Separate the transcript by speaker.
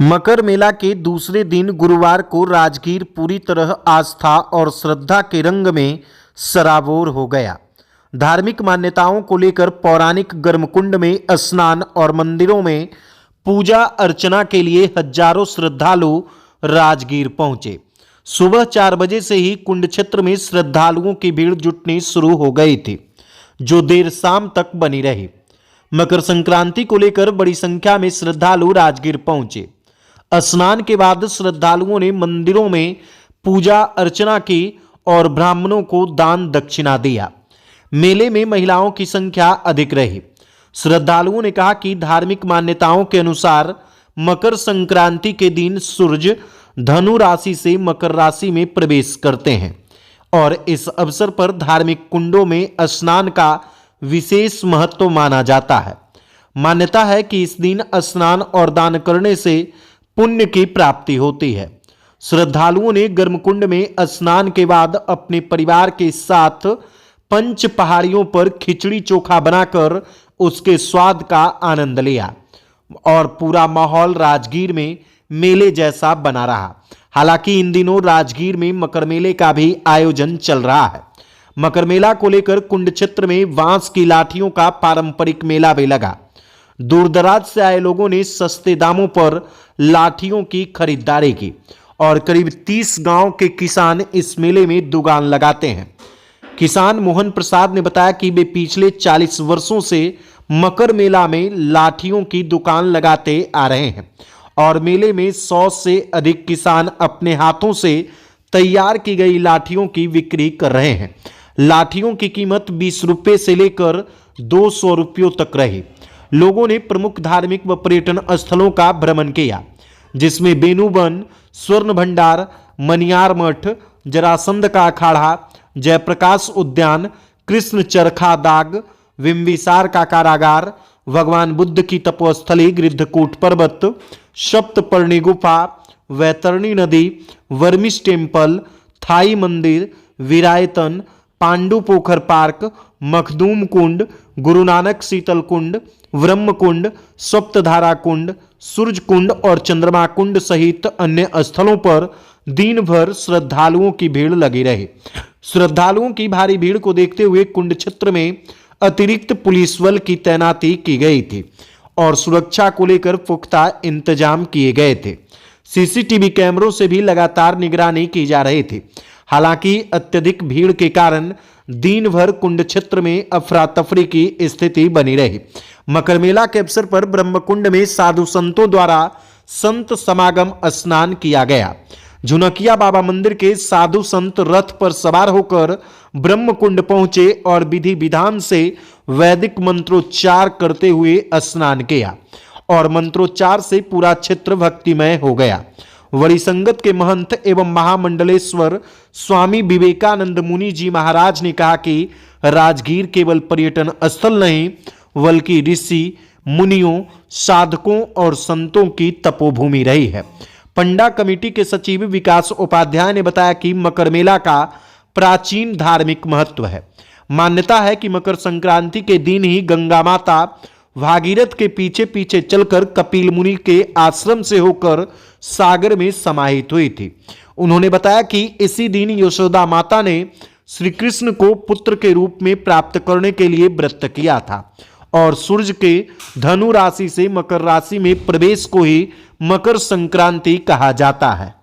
Speaker 1: मकर मेला के दूसरे दिन गुरुवार को राजगीर पूरी तरह आस्था और श्रद्धा के रंग में सराबोर हो गया। धार्मिक मान्यताओं को लेकर पौराणिक गर्मकुंड में स्नान और मंदिरों में पूजा अर्चना के लिए हजारों श्रद्धालु राजगीर पहुंचे। सुबह 4 बजे से ही कुंड क्षेत्र में श्रद्धालुओं की भीड़ जुटनी शुरू हो गई थी, जो देर शाम तक बनी रही। मकर संक्रांति को लेकर बड़ी संख्या में श्रद्धालु राजगीर पहुंचे। स्नान के बाद श्रद्धालुओं ने मंदिरों में पूजा अर्चना की और ब्राह्मणों को दान दक्षिणा दिया। मेले में महिलाओं की संख्या अधिक रही। श्रद्धालुओं ने कहा कि धार्मिक मान्यताओं के अनुसार मकर संक्रांति के दिन सूर्य धनु राशि से मकर राशि में प्रवेश करते हैं और इस अवसर पर धार्मिक कुंडों में स्नान का विशेष महत्व माना जाता है। मान्यता है कि इस दिन स्नान और दान करने से पुण्य की प्राप्ति होती है। श्रद्धालुओं ने गर्मकुंड में स्नान के बाद अपने परिवार के साथ पंच पहाड़ियों पर खिचड़ी चोखा बनाकर उसके स्वाद का आनंद लिया और पूरा माहौल राजगीर में मेले जैसा बना रहा। हालांकि इन दिनों राजगीर में मकर मेले का भी आयोजन चल रहा है। मकर मेला को लेकर कुंड क्षेत्र में बांस की लाठियों का पारंपरिक मेला भी लगा। दूर दराज से आए लोगों ने सस्ते दामों पर लाठियों की खरीदारी की और करीब 30 गांव के किसान इस मेले में दुकान लगाते हैं। किसान मोहन प्रसाद ने बताया कि वे पिछले 40 वर्षों से मकर मेला में लाठियों की दुकान लगाते आ रहे हैं और मेले में 100 से अधिक किसान अपने हाथों से तैयार की गई लाठियों की बिक्री कर रहे हैं। लाठियों की कीमत 20 रुपये से लेकर 200 रुपयों तक रही। लोगों ने प्रमुख धार्मिक व पर्यटन स्थलों का भ्रमण किया, जिसमें बेनूबन, स्वर्ण भंडार, मनियार मठ, जरासंध का अखाड़ा, जयप्रकाश उद्यान, कृष्ण चरखा दाग, बिंबिसार का कारागार, भगवान बुद्ध की तपोस्थली गृद्धकूट पर्वत, सप्तपर्णी गुफा, वैतरणी नदी, वर्मिस टेम्पल, थाई मंदिर, विरायतन, पांडु पोखर पार्क, मखदूम कुंड, गुरु नानक शीतल कुंड, ब्रह्म कुंड, सप्तधारा कुंड, सूरज कुंड और चंद्रमा कुंड सहित अन्य स्थलों पर दिन भर श्रद्धालुओं की भीड़ लगी रही। श्रद्धालुओं की भारी भीड़ को देखते हुए कुंड क्षेत्र में अतिरिक्त पुलिस बल की तैनाती की गई थी और सुरक्षा को लेकर पुख्ता इंतजाम किए गए थे। सीसीटीवी कैमरों से भी लगातार निगरानी की जा रही थी। हालांकि अत्यधिक भीड़ के कारण दिन भर कुंड क्षेत्र में अफरा तफरी की स्थिति बनी रही। मकर मेला के अवसर पर ब्रह्मकुंड में साधु संतों द्वारा संत समागम स्नान किया गया। झुनकिया बाबा मंदिर के साधु संत रथ पर सवार होकर ब्रह्मकुंड पहुंचे और विधि विधान से वैदिक मंत्रोच्चार करते हुए स्नान किया और मंत्रोच्चार से पूरा क्षेत्र भक्तिमय हो गया। वड़ी संगत के महंत एवं महामंडलेश्वर स्वामी विवेकानंद मुनि जी महाराज ने कहा कि राजगीर केवल पर्यटन स्थल नहीं, बल्कि ऋषि मुनियों, साधकों और संतों की तपोभूमि रही है। पंडा कमेटी के सचिव विकास उपाध्याय ने बताया कि मकर मेला का प्राचीन धार्मिक महत्व है। मान्यता है कि मकर संक्रांति के दिन ही गंगा माता भागीरथ के पीछे पीछे चलकर कपिल मुनि के आश्रम से होकर सागर में समाहित हुई थी। उन्होंने बताया कि इसी दिन यशोदा माता ने श्री कृष्ण को पुत्र के रूप में प्राप्त करने के लिए व्रत किया था और सूर्य के धनु राशि से मकर राशि में प्रवेश को ही मकर संक्रांति कहा जाता है।